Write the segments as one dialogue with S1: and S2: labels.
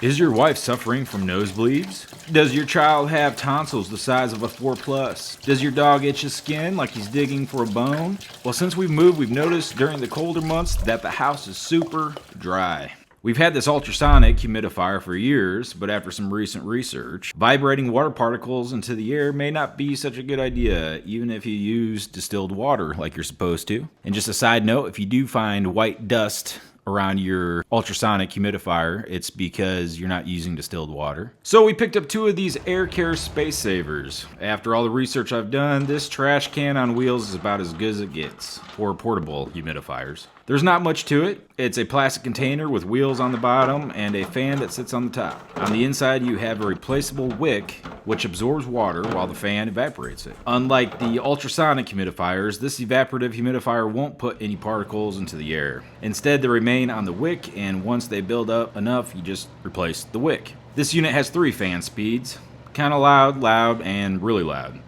S1: Is your wife suffering from nosebleeds? Does your child have tonsils the size of a 4+? Does your dog itch his skin like he's digging for a bone? Well, since we've moved, we've noticed during the colder months that the house is super dry. We've had this ultrasonic humidifier for years, but after some recent research, vibrating water particles into the air may not be such a good idea, even if you use distilled water like you're supposed to. And just a side note, if you do find white dust around your ultrasonic humidifier, it's because you're not using distilled water. So we picked up 2 of these AIRCARE space savers. After all the research I've done, this trash can on wheels is about as good as it gets for portable humidifiers. There's not much to it. It's a plastic container with wheels on the bottom and a fan that sits on the top. On the inside you have a replaceable wick which absorbs water while the fan evaporates it. Unlike the ultrasonic humidifiers, this evaporative humidifier won't put any particles into the air. Instead, they remain on the wick, and once they build up enough, you just replace the wick. This unit has 3 fan speeds, kind of loud, and really loud.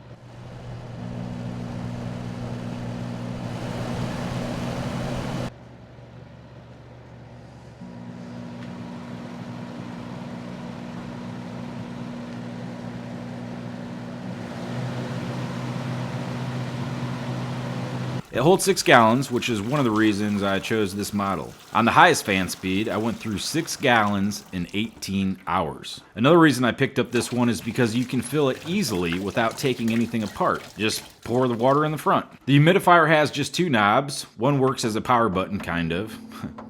S1: It holds 6 gallons, which is one of the reasons I chose this model. On the highest fan speed, I went through 6 gallons in 18 hours. Another reason I picked up this one is because you can fill it easily without taking anything apart. Just pour the water in the front. The humidifier has just 2 knobs. One works as a power button, kind of,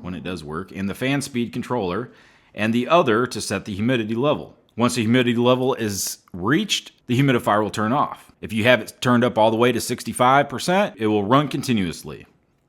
S1: when it does work, and the fan speed controller, and the other to set the humidity level. Once the humidity level is reached, the humidifier will turn off. If you have it turned up all the way to 65%, it will run continuously.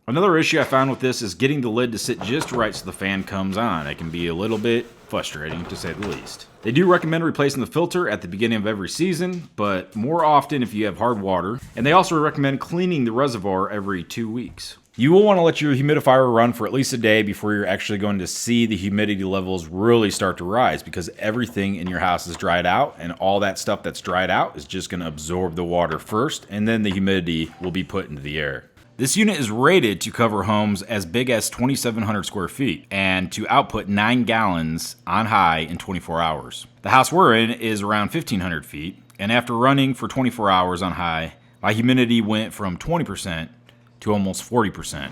S1: Another issue I found with this is getting the lid to sit just right so the fan comes on. It can be a little bit frustrating, to say the least. They do recommend replacing the filter at the beginning of every season, but more often if you have hard water. And they also recommend cleaning the reservoir every 2 weeks. You will want to let your humidifier run for at least a day before you're actually going to see the humidity levels really start to rise, because everything in your house is dried out, and all that stuff that's dried out is just going to absorb the water first, and then the humidity will be put into the air. This unit is rated to cover homes as big as 2,700 square feet and to output 9 gallons on high in 24 hours. The house we're in is around 1,500 feet, and after running for 24 hours on high, my humidity went from 20% to almost 40%.